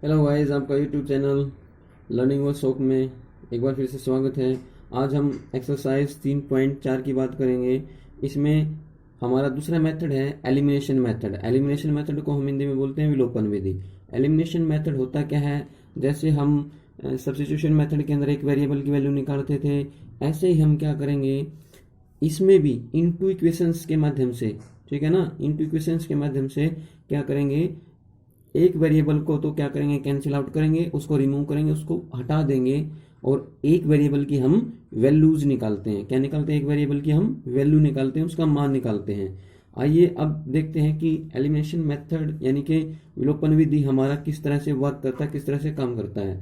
Hello guys, आपका YouTube channel learning व शौक में एक बार फिर से स्वागत है। आज हम एक्सरसाइज 3.4 की बात करेंगे। इसमें हमारा दूसरा मेथड है एलिमिनेशन मेथड। एलिमिनेशन मेथड को हम हिंदी में बोलते हैं विलोपन विधि। एलिमिनेशन मेथड होता क्या है, जैसे हम सब्स्टिट्यूशन मेथड के अंदर एक वेरिएबल की वैल्यू निकालते थे, ऐसे ही हम क्या करेंगे इसमें भी इनटू इक्वेशंस के माध्यम से, ठीक है ना, इनटू इक्वेशंस के माध्यम से क्या करेंगे, एक वेरिएबल को तो क्या करेंगे कैंसिल आउट करेंगे, उसको रिमूव करेंगे, उसको हटा देंगे और एक वेरिएबल की हम वैल्यूज निकालते हैं। क्या निकालते हैं? एक वेरिएबल की हम वैल्यू निकालते हैं, उसका मान निकालते हैं। आइए अब देखते हैं कि एलिमिनेशन मेथड यानी कि विलोपन विधि हमारा किस तरह से वर्क करता है, किस तरह से काम करता है।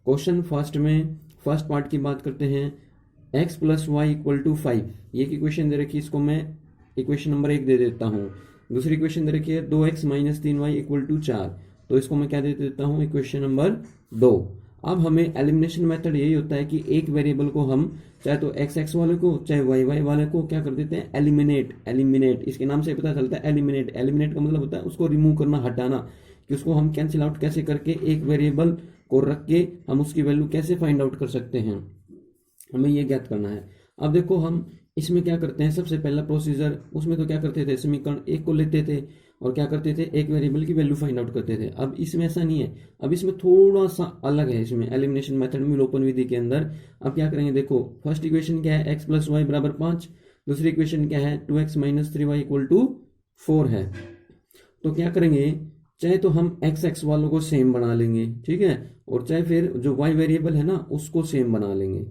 क्वेश्चन फर्स्ट में फर्स्ट पार्ट की बात करते हैं। x plus y equal to 5, ये की इक्वेशन दे रखी है, इसको मैं इक्वेशन नंबर 1 दे देता हूँ। दूसरी इक्वेशन दे रखी है 2x minus 3y equal to 4, तो इसको मैं क्या दे देता हूँ, इक्वेशन नंबर 2। अब हमें एलिमिनेशन मेथड यही होता है कि एक वेरिएबल को हम चाहे तो x वाले को चाहे y वाले को क्या कर देते हैं, एलिमिनेट। इसके नाम से पता चलता है एलिमिनेट। एलिमिनेट का मतलब होता है उसको रिमूव करना, हटाना, कि उसको हम कैंसिल आउट कैसे करके एक वेरिएबल को रख के हम उसकी वैल्यू कैसे फाइंड आउट कर सकते हैं, हमें ये ज्ञात करना है। अब देखो हम इसमें क्या करते हैं, सबसे पहला प्रोसीजर, उसमें तो क्या करते थे, समीकरण एक को लेते थे और क्या करते थे, एक वेरिएबल की वैल्यू फाइंड आउट करते थे। अब इसमें ऐसा नहीं है, अब इसमें थोड़ा सा अलग है। इसमें एलिमिनेशन मेथड में विलोपन विधि के अंदर अब क्या करेंगे, देखो फर्स्ट इक्वेशन क्या है, x प्लस वाई बराबर 5। दूसरी इक्वेशन क्या है, 2x minus 3y equal to 4 है। तो क्या करेंगे, चाहे तो हम x वालों को सेम बना लेंगे, ठीक है, और चाहे फिर जो y वेरिएबल है ना उसको सेम बना लेंगे,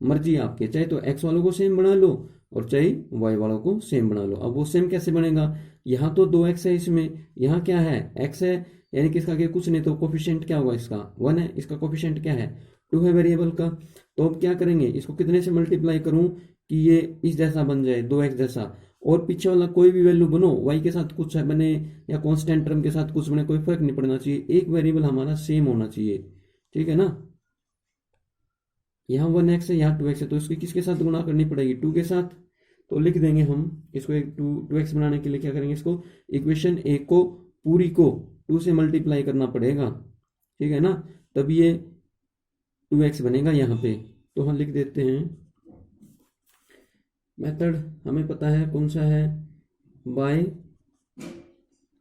मर्जी आपके। चाहे तो x वालों को सेम बना लो और चाहे y वालों को सेम बना लो। अब वो सेम कैसे बनेगा, यहाँ तो 2x है, इसमें यहाँ क्या है, x है, यानी कि इसका आगे कुछ नहीं, तो कोफिशिएंट क्या होगा, इसका 1 है, इसका कोफिशिएंट क्या है, 2 है वेरिएबल का। तो अब क्या करेंगे, इसको कितने से मल्टीप्लाई करूं कि ये इस जैसा बन जाए, 2x जैसा, और पीछे वाला कोई भी वैल्यू बनो, y के साथ कुछ बने या कॉन्स्टेंट टर्म के साथ कुछ बने, कोई फर्क नहीं पड़ना चाहिए, एक वेरिएबल हमारा सेम होना चाहिए, ठीक है ना। यहाँ 1x है, यहाँ 2x है, तो इसकी किसके साथ गुणा करनी पड़ेगी, 2 के साथ। तो लिख देंगे हम इसको, एक 2x बनाने के लिए क्या करेंगे, इसको इक्वेशन एक को पूरी को 2 से मल्टीप्लाई करना पड़ेगा, ठीक है ना, तब ये 2x बनेगा यहाँ पे। तो हम लिख देते हैं, मेथड हमें पता है कौन सा है, by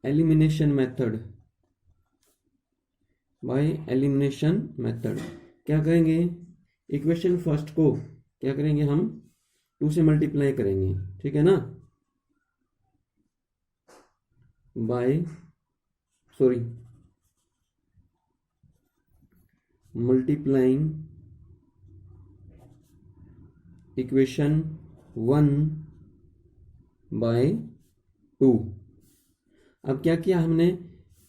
elimination method. By elimination method क्या करेंगे, इक्वेशन फर्स्ट को क्या करेंगे, हम 2 से मल्टीप्लाई करेंगे, ठीक है ना, मल्टीप्लाइंग इक्वेशन 1 बाय 2। अब क्या किया हमने,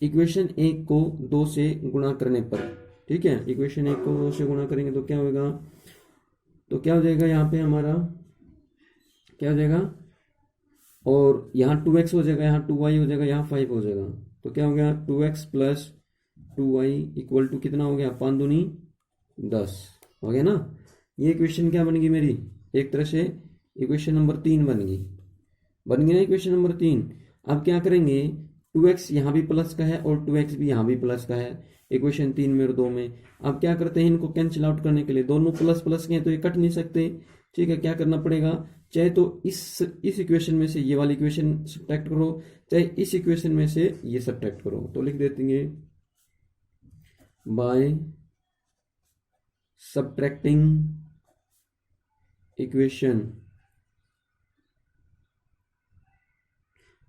इक्वेशन 1 को 2 से गुणा करने पर, ठीक है, इक्वेशन 1 को 2 से गुणा करेंगे तो क्या होगा, तो क्या हो जाएगा, यहाँ पे हमारा क्या हो जाएगा, और यहाँ 2x हो जाएगा, यहाँ 2y हो जाएगा, यहाँ 5 हो जाएगा। तो क्या हो गया, 2x plus 2y equal to कितना हो गया, 5 दूनी 10 हो गया ना। ये इक्वेशन क्या बन गई मेरी, एक तरह से इक्वेशन नंबर 3 बन गई ना, इक्वेशन नंबर 3। अब क्या करेंगे, 2x यहाँ भी प्लस का है और 2x भी यहाँ भी प्लस का है, इक्वेशन 3 में और 2 में। अब क्या करते हैं, इनको कैंसिल आउट करने के लिए, दोनों प्लस प्लस के हैं तो ये कट नहीं सकते, ठीक है। क्या करना पड़ेगा, चाहे तो इस इक्वेशन में से ये वाली इक्वेशन सब्ट्रैक्ट करो, चाहे इस इक्वेशन में से ये सब्ट्रैक्ट करो। तो लिख देंगे by subtracting equation,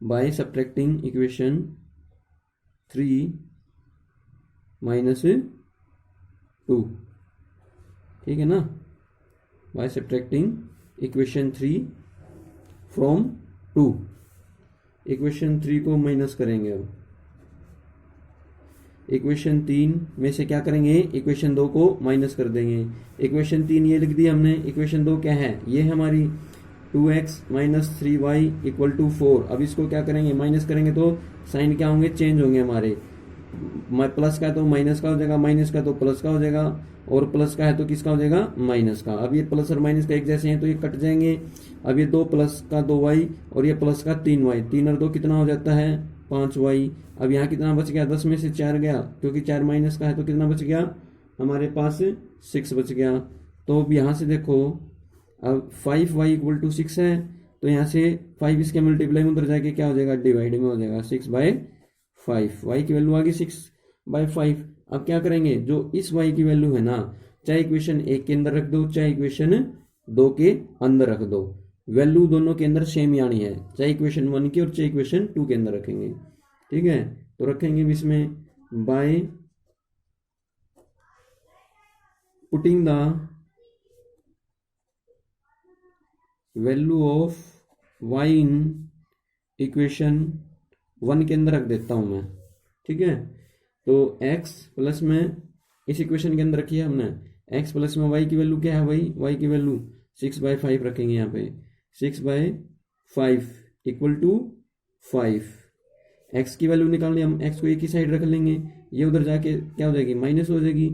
by subtracting equation 3 minus 2, ठीक है ना, by subtracting equation 3 from 2। Equation 3 को माइनस करेंगे, अब इक्वेशन 3 में से क्या करेंगे, इक्वेशन 2 को माइनस कर देंगे। इक्वेशन 3 ये लिख दी हमने, इक्वेशन 2 क्या है, ये है हमारी 2x minus 3y equal to 4। अब इसको क्या करेंगे, माइनस करेंगे तो साइन क्या होंगे, चेंज होंगे हमारे, प्लस का तो माइनस का हो जाएगा, माइनस का तो प्लस का हो जाएगा, और प्लस का है तो किसका हो जाएगा, माइनस का। अब ये प्लस और माइनस का एक जैसे हैं तो ये कट जाएंगे। अब ये 2 प्लस का 2y और ये प्लस का 3y, 3 और 2 कितना हो जाता है 5y। अब यहाँ कितना बच गया, 10 में से 4 गया, क्योंकि 4 माइनस का है तो कितना बच गया हमारे पास, 6 बच गया। तो अब यहाँ से देखो, अब 5y इक्वल टू 6 है, तो यहाँ से 5 इसके मल्टीप्लाई में उधर जाके क्या हो जाएगा, डिवाइड में हो जाएगा, 6/5। y की वैल्यू आ गई 6/5। अब क्या करेंगे, जो इस y की वैल्यू है ना, चाहे इक्वेशन 1 के अंदर रख दो चाहे इक्वेशन 2 के अंदर रख दो, वैल्यू दोनों के अंदर सेम ही आनी है, चाहे इक्वेशन 1 की और चाहे इक्वेशन 2 के अंदर रखेंगे। ठीक है, तो रखेंगे इसमें bye putting the value of y in equation 1 के अंदर रख देता हूं मैं। ठीक है, तो x प्लस में इस इक्वेशन के अंदर रखी है हमने, x प्लस में y की वैल्यू क्या है भाई, y की वैल्यू 6/5 रखेंगे यहाँ पे, 6/5 इक्वल टू 5। x की वैल्यू निकालनी, हम x को एक ही साइड रख लेंगे, ये उधर जाके क्या हो जाएगी, माइनस हो जाएगी,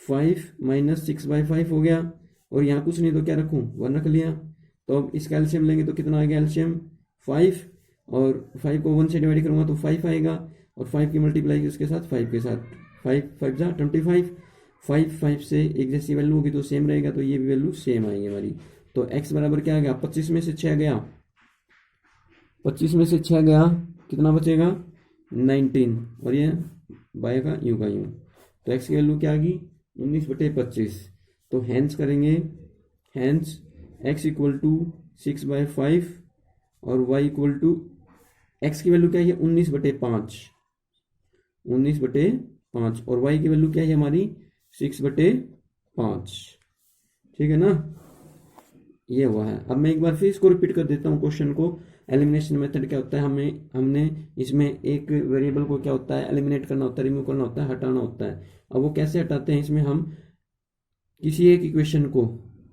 5 माइनस 6/5 हो गया, और यहाँ कुछ नहीं तो क्या रखूँ, 1 रख लिया। तो अब इसका एलसीएम लेंगे तो कितना आ गया एलसीएम 5, और 5 को 1 से डिवाइड करूँगा तो 5 आएगा, और 5 की मल्टीप्लाई उसके साथ 5 के साथ, 5 5 जा 25, 5 से एक जैसी वैल्यू होगी तो सेम रहेगा, तो ये भी वैल्यू सेम आएगी हमारी। तो x बराबर क्या आ गया, 25 में से 6 गया, 25 में से 6 गया, कितना बचेगा 19, और ये बाय का यूं का यूं, तो x की वैल्यू क्या आ गई 19/25। तो हैंस करेंगे, हैंस x इक्वल टू 6/5 और y इक्वल टू, x की वैल्यू क्या है 19/5, 19/5, और y की वैल्यू क्या है हमारी 6/5। ठीक है ना, ये हुआ है। अब मैं एक बार फिर इसको रिपीट कर देता हूँ क्वेश्चन को। एलिमिनेशन मेथड क्या होता है, हमने इसमें एक वेरिएबल को क्या होता है एलिमिनेट करना होता है, रिमूव करना होता है, हटाना होता है। अब वो कैसे हटाते हैं, इसमें हम किसी एक इक्वेशन को,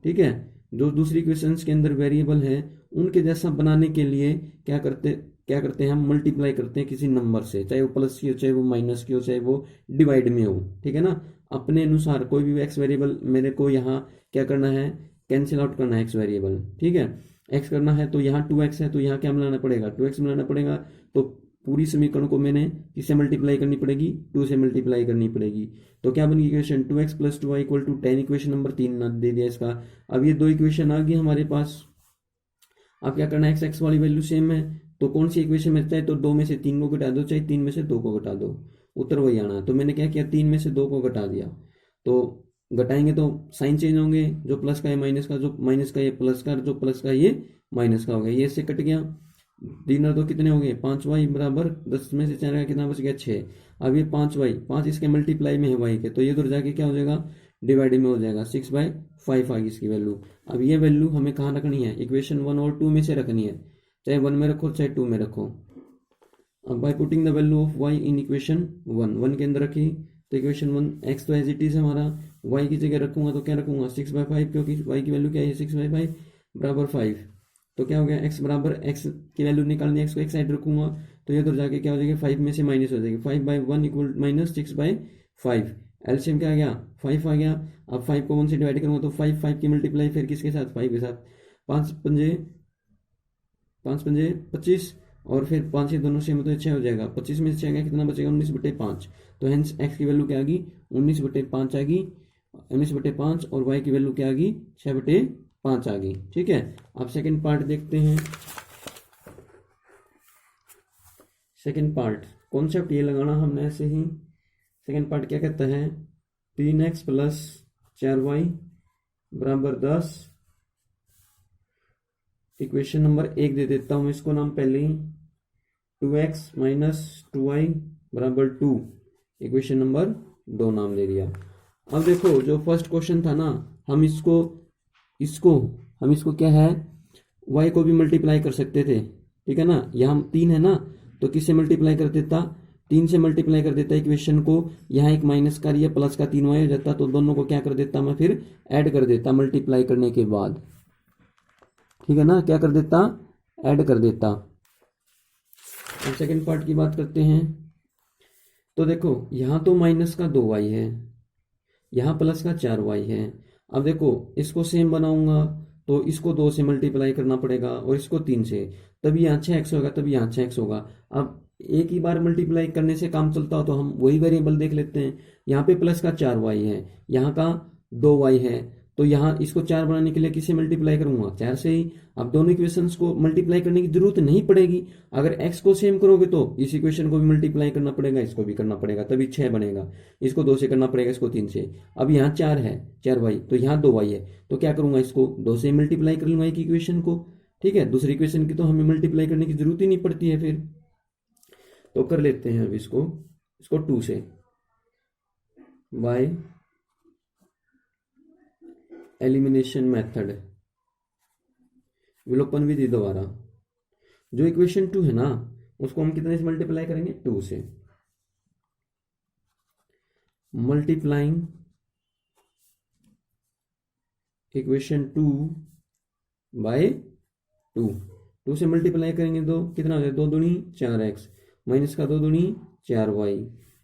ठीक है, जो दूसरी इक्वेशंस के अंदर वेरिएबल है उनके जैसा बनाने के लिए क्या करते हैं हम मल्टीप्लाई करते हैं किसी नंबर से, चाहे वो प्लस की हो, चाहे वो माइनस की हो, चाहे वो डिवाइड में हो। ठीक है ना, अपने अनुसार कोई भी एक्स वेरिएबल मेरे को यहाँ क्या करना है, कैंसिल आउट करना है एक्स वेरिएबल। ठीक है, एक्स करना है तो यहाँ 2x है, तो यहाँ क्या मिलाना पड़ेगा 2x मिलाना पड़ेगा, तो पूरी समीकरण को मैंने किससे मल्टीप्लाई करनी पड़ेगी, 2 से मल्टीप्लाई करनी पड़ेगी। तो क्या बनी equation 2x + 2y = 10, equation number 3 दे दिया इसका। अब ये 2 इक्वेशन आ गई हमारे पास। अब क्या करना है, x वाली वैल्यू सेम है, तो कौन सी इक्वेशन में, चाहे तो 2 में से 3 को घटा दो, चाहे 3 में से 2 को घटा दो, उत्तर वही आना। तो मैंने क्या किया, 3 में से 2 को घटा दिया, तो घटाएंगे तो साइन चेंज होंगे, जो प्लस का है माइनस का, जो माइनस का ये प्लस का, जो प्लस का ये माइनस का हो गया, ये इससे कट गया। 3 और 2 कितने हो गए 5y बराबर 10 में से 4 का कितना बच गया 6। अब ये 5y, 5 इसके मल्टीप्लाई में है y के, तो ये उधर जाके क्या हो जाएगा डिवाइड में हो जाएगा, 6/5 आ गई इसकी वैल्यू। अब ये वैल्यू हमें कहाँ रखनी है, इक्वेशन 1 और 2 में से रखनी है, चाहे 1 में रखो चाहे 2 में रखो। अब bye putting the value of y in equation 1 के अंदर रखी, तो इक्वेशन 1 x तो एज इट इज हमारा, y की जगह रखूंगा तो क्या रखूंगा 6/5, क्योंकि y की वैल्यू क्या है 6/5 बराबर 5। तो क्या हो गया x बराबर, x की वैल्यू निकालनी है, x को एक साइड रखूंगा तो ये तो जाके क्या हो जाएगा 5 में से माइनस हो जाएगी, 5/1 इक्वल माइनस 6/5। एलसीएम क्या आ गया 5 आ गया। अब 5 को 1 से डिवाइड करूंगा तो 5 की मल्टीप्लाई फिर किसके साथ 5 के साथ, 5 पंजे 25, और फिर 5 से दोनों से मतलब 6 हो जाएगा, 25 में से 6 गया कितना बचेगा 19/5। तो हेंस x की वैल्यू क्या आ गई 19/5 आ गई, 19/5, और y की वैल्यू क्या आ गई 6/5 आ गई। ठीक है, अब सेकंड पार्ट देखते हैं। सेकंड पार्ट कॉन्सेप्ट ये लगाना हमने ऐसे ही। सेकंड पार्ट क्या कहता है, 3x + 4y = 10। इक्वेशन नंबर 1 दे देता हूं इसको नाम पहले ही, 2x - 2y = 2, इक्वेशन नंबर 2 नाम दे दिया। अब देखो जो फर्स्ट क्वेश्चन था ना, हम इसको क्या है y को भी मल्टीप्लाई कर सकते थे। ठीक है ना, यहाँ 3 है ना, तो किससे मल्टीप्लाई कर देता, 3 से मल्टीप्लाई कर देता इक्वेशन को, यहाँ एक माइनस का या प्लस का 3y हो जाता, तो दोनों को क्या कर देता मैं फिर ऐड कर देता मल्टीप्लाई करने के बाद। ठीक है ना, क्या कर देता ऐड कर देता। अब सेकंड पार्ट की बात करते हैं। तो देखो यहाँ तो माइनस का 2y है, यहाँ प्लस का 4y है। अब देखो इसको सेम बनाऊंगा तो इसको 2 से मल्टीप्लाई करना पड़ेगा और इसको 3 से, तभी यहाँ 6x होगा, तभी यहाँ 6x होगा। अब एक ही बार मल्टीप्लाई करने से काम चलता हो तो हम वही वेरिएबल देख लेते हैं। यहाँ पे प्लस का 4y है, यहाँ का 2y है, तो यहाँ इसको 4 बनाने के लिए किसे मल्टीप्लाई करूंगा, 4 से ही। अब दोनों इक्वेशंस को मल्टीप्लाई करने की जरूरत नहीं पड़ेगी। अगर x को सेम करोगे तो इस इक्वेशन को भी मल्टीप्लाई करना पड़ेगा, इसको भी करना पड़ेगा, तभी 6 बनेगा। इसको 2 से करना पड़ेगा, इसको 3 से। अब यहाँ 4 है, 4y, तो यहाँ 2y है, तो क्या करूंगा, इसको 2 से मल्टीप्लाई कर लूंगा एक इक्वेशन को। ठीक है, दूसरी इक्वेशन की तो हमें मल्टीप्लाई करने की जरूरत ही नहीं पड़ती है फिर। तो कर लेते हैं अब इसको इसको 2 से, बाय एलिमिनेशन मेथड, विलोपन विधि द्वारा। जो इक्वेशन 2 है ना, उसको हम कितने से मल्टीप्लाई करेंगे, 2 से। मल्टीप्लाइंग इक्वेशन 2 बाय 2 से मल्टीप्लाई करेंगे तो कितना हो जाए, 2 दूनी 4x माइनस का 2 दूनी 4y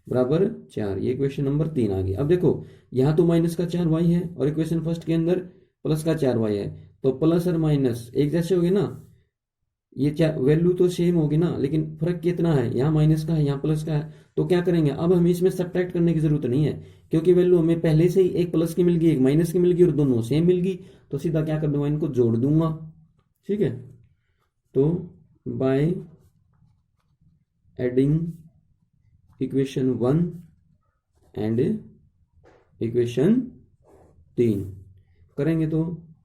बराबर 4। ये इक्वेशन नंबर 3 आ गई। अब देखो यहाँ तो माइनस का 4y है और इक्वेशन फर्स्ट के अंदर प्लस का 4y है, तो प्लस और माइनस एक जैसे होगे ना, ये वैल्यू तो सेम होगी ना, लेकिन फर्क कितना है, यहाँ माइनस का है, यहाँ प्लस का है। तो क्या करेंगे, अब हमें इसमें सब्ट्रैक्ट करने की जरूरत नहीं है, क्योंकि वैल्यू हमें पहले से ही एक प्लस की मिल गई, एक माइनस की मिल गई और दोनों सेम मिल गई। तो सीधा क्या कर दूंगा, इनको जोड़ दूंगा। ठीक है, तो by adding equation 1 and equation 3 करेंगे तो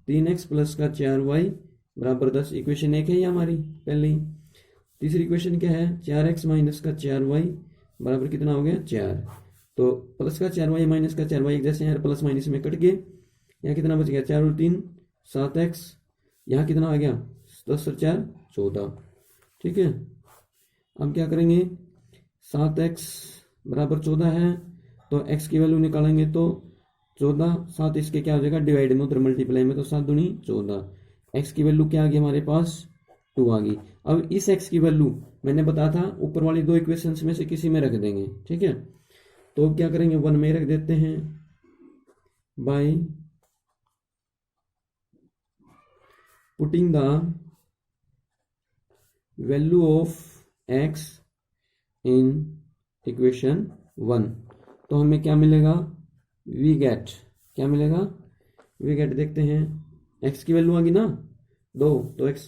3x प्लस का 4y बराबर 10। इक्वेशन 1 है ये हमारी पहले ही। तीसरी इक्वेशन क्या है, 4x माइनस का 4y बराबर कितना हो गया, 4। तो प्लस का 4y माइनस का 4y एक जैसे हैं, प्लस माइनस में कट गए, यहाँ कितना बच गया, 4 और 3 7x, यहाँ कितना आ गया, 10 और 4 14। ठीक है, अब क्या करेंगे, 7x बराबर 14 है, तो x की वैल्यू निकालेंगे तो 14, 7 इसके क्या हो जाएगा, डिवाइड में, उधर मल्टीप्लाई में, तो 7 दूनी 14। x की वैल्यू क्या आ गई हमारे पास, 2 आ गई। अब इस x की वैल्यू मैंने बताया था ऊपर वाली दो इक्वेशंस में से किसी में रख देंगे। ठीक है, तो क्या करेंगे, 1 में रख देते हैं, bye putting the value of x in equation 1, तो हमें क्या मिलेगा, वी गेट, क्या मिलेगा, वी गेट, देखते हैं, x की वैल्यू आ गई ना 2, तो x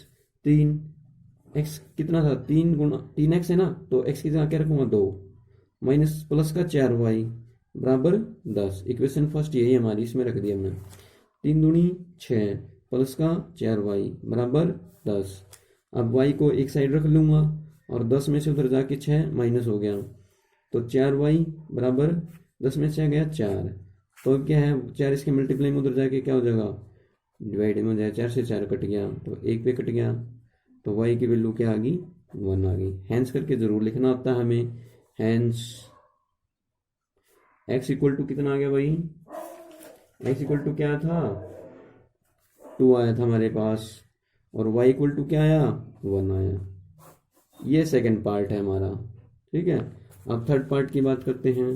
3, x कितना था, 3 गुना 3x है ना, तो x की जगह क्या रखूंगा, 2 माइनस प्लस का 4y बराबर 10। इक्वेशन फर्स्ट यही हमारी, इसमें रख दिया हमने, 3 दूनी 6 प्लस का 4y बराबर 10। अब y को एक साइड रख लूंगा और 10 में से उधर जाके 6 माइनस हो गया, तो 4y बराबर 10 में से आ गया 4। तो क्या है, 4 इसके मल्टीप्लाई में उधर जाके क्या हो जाएगा, डिवाइड में हो जाए, 4 से 4 कट गया, तो 1 पे कट गया, तो y की वैल्यू क्या आ गई, 1 आ गई। हैंस करके जरूर लिखना होता है हमें, हैंस x इक्वल टू कितना आ गया भाई, x इक्वल टू क्या था, 2 आया था हमारे पास, और y इक्वल टू क्या आया, 1 आया। ये सेकंड पार्ट है हमारा। ठीक है, अब थर्ड पार्ट की बात करते हैं।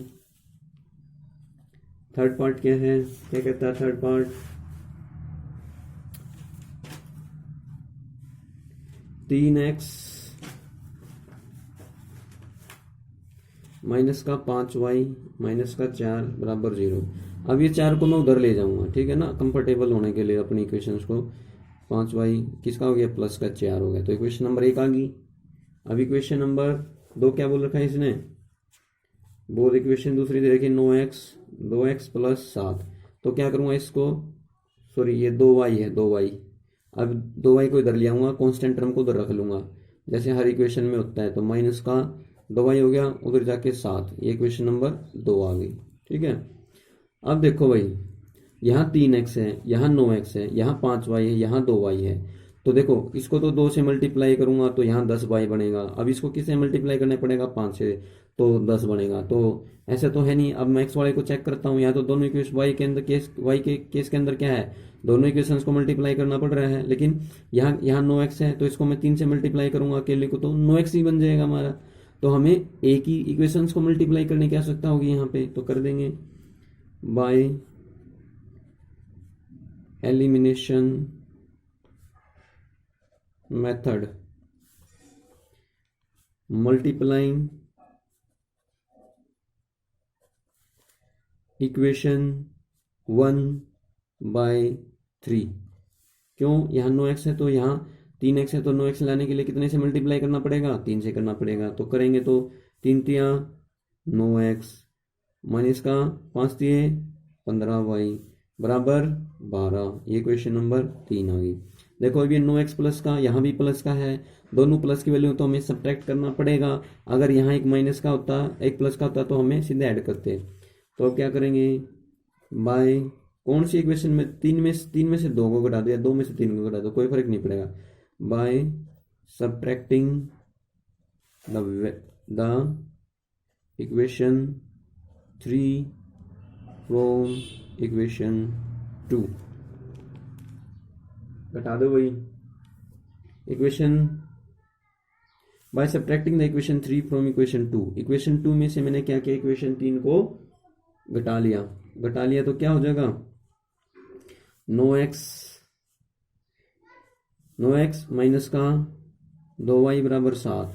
थर्ड पार्ट क्या है, क्या कहता है थर्ड पार्ट, 3x माइनस का 5y माइनस का 4 बराबर 0। अब ये 4 को मैं उधर ले जाऊंगा, ठीक है ना, कंफर्टेबल होने के लिए अपनी इक्वेशंस को। 5y किसका हो गया, प्लस का 4 हो गया, तो इक्वेशन नंबर 1 आ गई। अब इक्वेशन नंबर 2 क्या बोल रखा है इसने, बोर्ड इक्वेशन दूसरी दे रखी 2x प्लस 7। तो क्या करूँगा इसको, सॉरी ये 2y है, 2y, अब 2y को इधर ले आऊँगा, कॉन्स्टेंट टर्म को उधर रख लूँगा जैसे हर इक्वेशन में होता है। तो माइनस का 2y हो गया, उधर जाके 7, ये इक्वेशन नंबर 2 आ गई। ठीक है, अब देखो भाई, यहाँ 3x है, यहाँ 9x है, यहाँ 5y है, यहाँ 2y है। तो देखो इसको तो 2 से मल्टीप्लाई करूंगा तो यहाँ 10y बनेगा। अब इसको किससे मल्टीप्लाई करना पड़ेगा, 5 से, तो 10 बनेगा। तो ऐसा तो है नहीं। अब मैं x वाले को चेक करता हूँ, यहाँ तो दोनों इक्वेशन y के अंदर y के केस के अंदर क्या है, दोनों इक्वेशंस को मल्टीप्लाई करना पड़ रहा है। लेकिन यहाँ 9x है, तो इसको मैं 3 से मल्टीप्लाई करूंगा अकेले को, तो 9x ही बन जाएगा हमारा। तो हमें एक ही इक्वेशंस को मल्टीप्लाई करने की आवश्यकता होगी यहाँ पे, तो कर देंगे by elimination method. Multiplying equation 1/3। क्यों, यहाँ 9x है तो यहाँ 3x है, तो 9x लाने के लिए कितने से मल्टीप्लाई करना पड़ेगा, 3 से करना पड़ेगा। तो करेंगे तो 3 तिया 9x माइनस का 5 तिये 15y बराबर 12। ये क्वेश्चन नंबर 3 आ गई। देखो अब ये 9x प्लस का, यहाँ भी प्लस का है, दोनों प्लस की वैल्यू तो हमें सब्ट्रैक्ट करना पड़ेगा। अगर यहाँ एक माइनस का होता, एक प्लस का होता तो हमें सीधे ऐड करते। तो अब क्या करेंगे, बाय कौन सी इक्वेशन में, तीन में से 2 को घटा दो या 2 में से 3 को घटा दो, कोई फर्क नहीं पड़ेगा। By subtracting the equation 3 from equation 2, घटा दो वही equation, by subtracting the equation 3 from equation 2। Equation 2 में से मैंने क्या किया, इक्वेशन 3 को घटा लिया तो क्या हो जाएगा, 9x माइनस का 2y बराबर 7।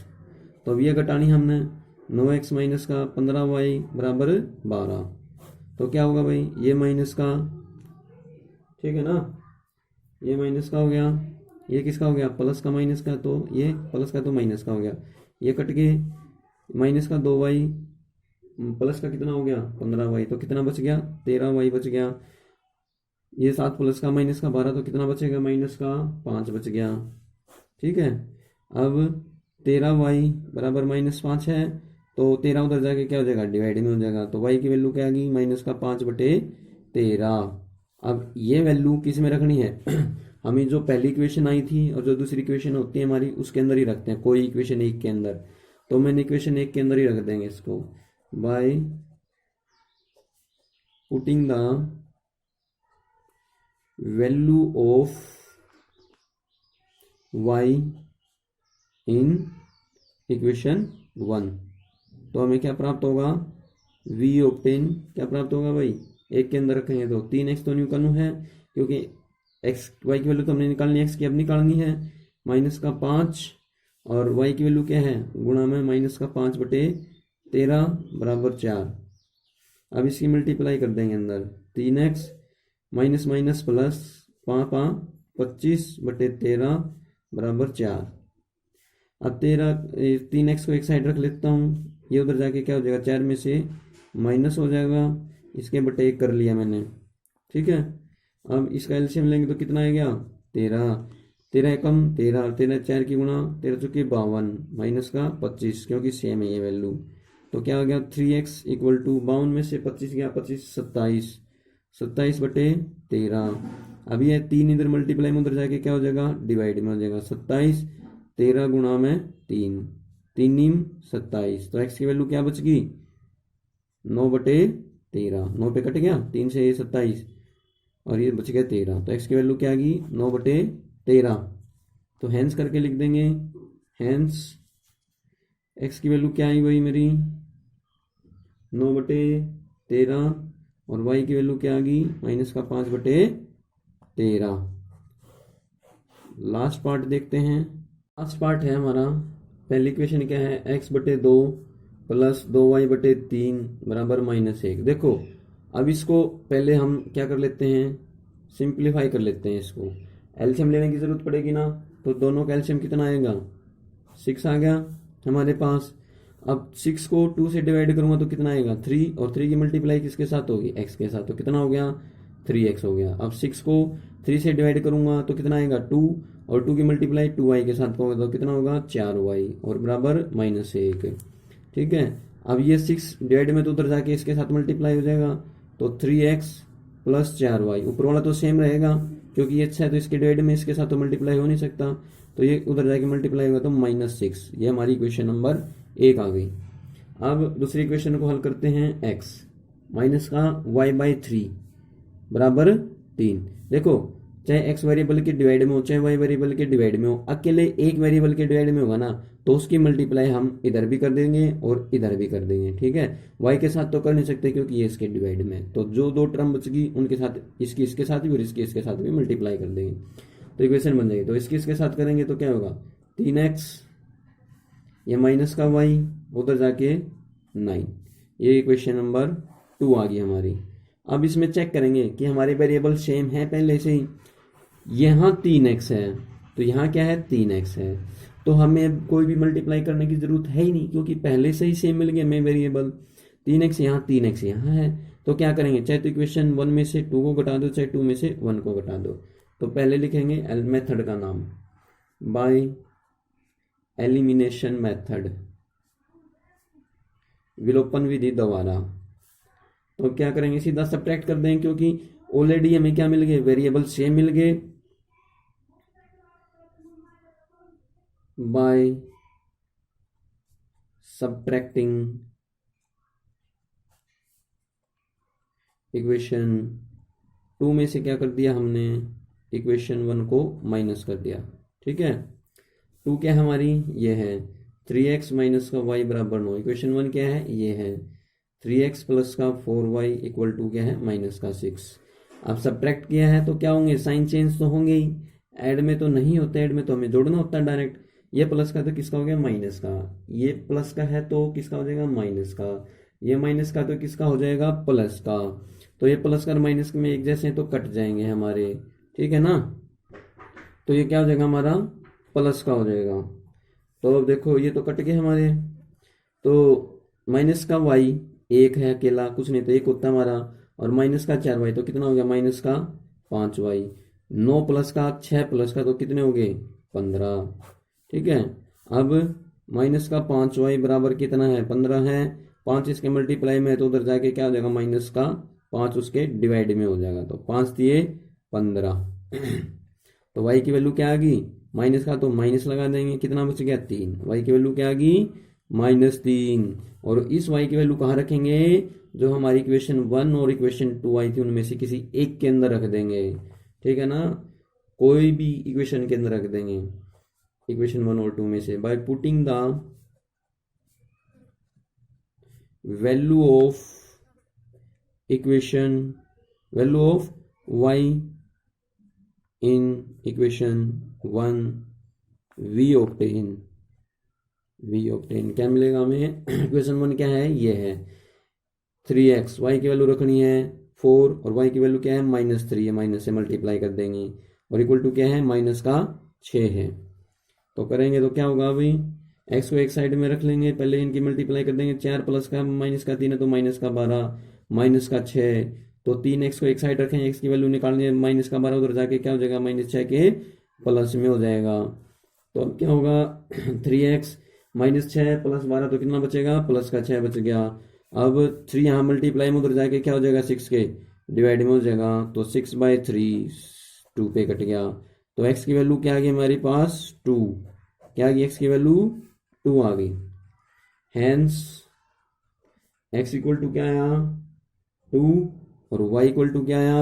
तो अब ये घटानी हमने, 9x माइनस का 15y बराबर 12। तो क्या होगा भाई, ये माइनस का, ठीक है ना, ये माइनस का हो गया, ये किसका हो गया, प्लस का माइनस का, तो ये प्लस का तो माइनस का हो गया, ये कट के माइनस का 2y प्लस का कितना हो गया 15y, तो कितना बच गया 13y बच गया। ये 7 प्लस का माइनस का 12, तो कितना बचेगा माइनस का 5 बच गया। ठीक है, अब 13y बराबर -5 है, तो 13 उधर जाके क्या हो जाएगा, डिवाइड में हो जाएगा। तो y की वैल्यू क्या आ गई, -5/13। अब ये वैल्यू किस में रखनी है हमें जो पहली इक्वेशन आई थी और जो दूसरी इक्वेशन होती है हमारी, उसके अंदर ही रखते हैं, कोई इक्वेशन 1 के अंदर। तो मैंने इक्वेशन 1 के अंदर ही रख देंगे इसको, bye putting the value of y in equation 1। तो हमें क्या प्राप्त होगा, v ऑब्टेन क्या प्राप्त होगा भाई, 1 के अंदर रखेंगे तो 3x तो न्यूकनु है, क्योंकि x y की वैल्यू तो हमने निकालनी, x की अब निकालनी है, -5 और y की वैल्यू क्या है, गुणा में -5/13 बराबर 4। अब इसकी मल्टीप्लाई कर देंगे अंदर, 3x माइनस माइनस प्लस 25/13 बराबर 4। अब 3x को एक साइड रख लेता हूँ, ये उधर जाके क्या हो जाएगा, 4 में से माइनस हो जाएगा, इसके बटे 1 कर लिया मैंने। ठीक है, अब इसका एलसीएम लेंगे तो कितना आ गया 13, 13 कम 13, 13 4 की गुणा 13 चुकी 52 माइनस का 25, क्योंकि सेम है ये वैल्यू। तो क्या हो गया 3x इक्वल टू 52 में से 25 गया, 25 27, 27/13। अब ये 3 इधर मल्टीप्लाई में उधर जाके क्या हो जाएगा, डिवाइड में हो जाएगा, 27 13 गुणा में 3, 3 27। तो x की वैल्यू क्या बच गई 9/13, 9 पे कट गया 3 से 27 और ये बच गया 13। तो x की वैल्यू क्या आ गई 9/13। तो हैंस करके लिख देंगे, हैंस x की वैल्यू क्या आई वही मेरी 9/13 और y की वैल्यू क्या आ गई -5/13। लास्ट पार्ट देखते हैं। लास्ट पार्ट है हमारा, पहली इक्वेशन क्या है, x/2 प्लस 2y/3 बराबर -1। देखो अब इसको पहले हम क्या कर लेते हैं, सिंप्लीफाई कर लेते हैं। इसको एलसीएम लेने की जरूरत पड़ेगी ना, तो दोनों का एलसीएम कितना आएगा 6 आ गया हमारे पास। अब 6 को 2 से डिवाइड करूंगा तो कितना आएगा 3, और 3 की मल्टीप्लाई किसके साथ होगी x के साथ, तो कितना हो गया 3x हो गया। अब 6 को 3 से डिवाइड करूंगा तो कितना आएगा 2, और 2 की मल्टीप्लाई 2y के साथ होगा तो कितना होगा 4y और बराबर -1। ठीक है, अब ये 6 डिवाइड में तो उधर जाके इसके साथ मल्टीप्लाई हो जाएगा, तो 3x प्लस 4y, ऊपर वाला तो सेम रहेगा क्योंकि ये अच्छा है, तो इसके डिवाइड में इसके साथ तो मल्टीप्लाई हो नहीं सकता, तो ये उधर जाके मल्टीप्लाई होगा तो -6। ये हमारी इक्वेशन नंबर 1 आ गई। अब दूसरी इक्वेशन को हल करते हैं, x माइनस का y/3 बराबर 3। देखो चाहे x वेरिएबल के डिवाइड में हो चाहे y वेरिएबल के डिवाइड में हो, अकेले एक वेरिएबल के डिवाइड में होगा ना तो उसकी मल्टीप्लाई हम इधर भी कर देंगे और इधर भी कर देंगे। ठीक है, y के साथ तो कर नहीं सकते क्योंकि ये इसके डिवाइड में, तो जो 2 टर्म बच गई उनके साथ इसकी इसके साथ भी और इसकी इसके साथ भी मल्टीप्लाई कर देंगे तो इक्वेशन बन जाएगी। तो इसकी इसके साथ करेंगे तो क्या होगा 3x ये माइनस का वाई, उधर जाके 9। ये इक्वेशन नंबर 2 आ गई हमारी। अब इसमें चेक करेंगे कि हमारे वेरिएबल सेम है पहले से ही। यहाँ 3x है तो यहाँ क्या है 3x है, तो हमें कोई भी मल्टीप्लाई करने की जरूरत है ही नहीं क्योंकि पहले से ही सेम मिल गया हमें वेरिएबल। 3x यहाँ 3x यहाँ है, तो क्या करेंगे, चाहे तो इक्वेशन 1 में से 2 को घटा दो, चाहे 2 में से 1 को घटा दो। तो पहले लिखेंगे मेथड का नाम बाय एलिमिनेशन मेथड, विलोपन विधि द्वारा। तो क्या करेंगे, सीधा सब्ट्रैक्ट कर देंगे क्योंकि ऑलरेडी हमें क्या मिल गए, वेरिएबल सेम मिल गए। बाय सब्ट्रैक्टिंग इक्वेशन 2 में से क्या कर दिया हमने, इक्वेशन 1 को माइनस कर दिया। ठीक है, 2 क्या है हमारी, ये है 3x माइनस का y बराबर 9। इक्वेशन 1 क्या है, ये है 3x प्लस का 4y इक्वल टू क्या है माइनस का 6। अब सब्ट्रैक्ट किया है तो क्या होंगे, साइन चेंज तो होंगे ही, ऐड में तो नहीं होते, ऐड में तो हमें जोड़ना होता है डायरेक्ट। ये प्लस का तो किसका हो गया माइनस का, ये प्लस का है तो किसका हो जाएगा माइनस का, ये माइनस का तो किसका हो जाएगा प्लस का। तो ये प्लस का और माइनस में एक जैसे हैं तो कट जाएंगे हमारे, ठीक है ना। तो ये क्या हो जाएगा हमारा प्लस का हो जाएगा। तो अब देखो ये तो कट गए हमारे, तो माइनस का y एक है अकेला, कुछ नहीं तो एक होता है हमारा, और माइनस का 4y तो कितना हो गया माइनस का 5y। 9 प्लस का 6 प्लस का तो कितने हो गए 15। ठीक है, अब माइनस का 5y बराबर कितना है 15 है, 5 इसके मल्टीप्लाई में है तो उधर जाके क्या हो जाएगा माइनस का 5 उसके डिवाइड में हो जाएगा, तो 5 दिए 15। तो y की वैल्यू क्या आ गई, माइनस का तो माइनस लगा देंगे, कितना बच गया 3। y की वैल्यू क्या आ गई -3। और इस y की वैल्यू कहाँ रखेंगे, जो हमारी इक्वेशन 1 और इक्वेशन 2 आई थी उनमें से किसी एक के अंदर रख देंगे। ठीक है ना, कोई भी इक्वेशन के अंदर रख देंगे, इक्वेशन 1 और 2 में से, by putting the value of equation, value of y in equation 1 we obtain क्या मिलेगा हमें, इक्वेशन 1 क्या है, ये है 3x, y की वैल्यू रखनी है 4 और y की वैल्यू क्या है -3 है, माइनस से मल्टीप्लाई कर देंगे, और इक्वल टू क्या है माइनस का 6 है। तो करेंगे तो क्या होगा, अभी x को एक साइड में रख लेंगे, पहले इनकी मल्टीप्लाई कर देंगे, 4 प्लस का माइनस का 3 है तो माइनस का 12 माइनस का 6, तो 3x को एक साइड रखेंगे, x की वैल्यू निकालने माइनस का 12 उधर जाके क्या हो जाएगा -6 के प्लस में हो जाएगा। तो अब क्या होगा 3x -6 प्लस 12 तो कितना बचेगा प्लस का 6 बच गया। अब 3 यहाँ मल्टीप्लाई में उधर जाके क्या हो जाएगा 6 के डिवाइड में हो जाएगा, तो 6/3 2 पे कट गया। तो x की वैल्यू क्या आ गई हमारे पास 2, क्या आ गई x की वैल्यू 2 आ गई। हैंस x इक्वल टू क्या आया 2 और y इक्वल टू क्या आया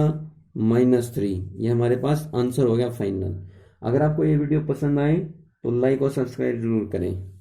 -3। ये हमारे पास आंसर हो गया फाइनल। अगर आपको ये वीडियो पसंद आए तो लाइक और सब्सक्राइब जरूर करें।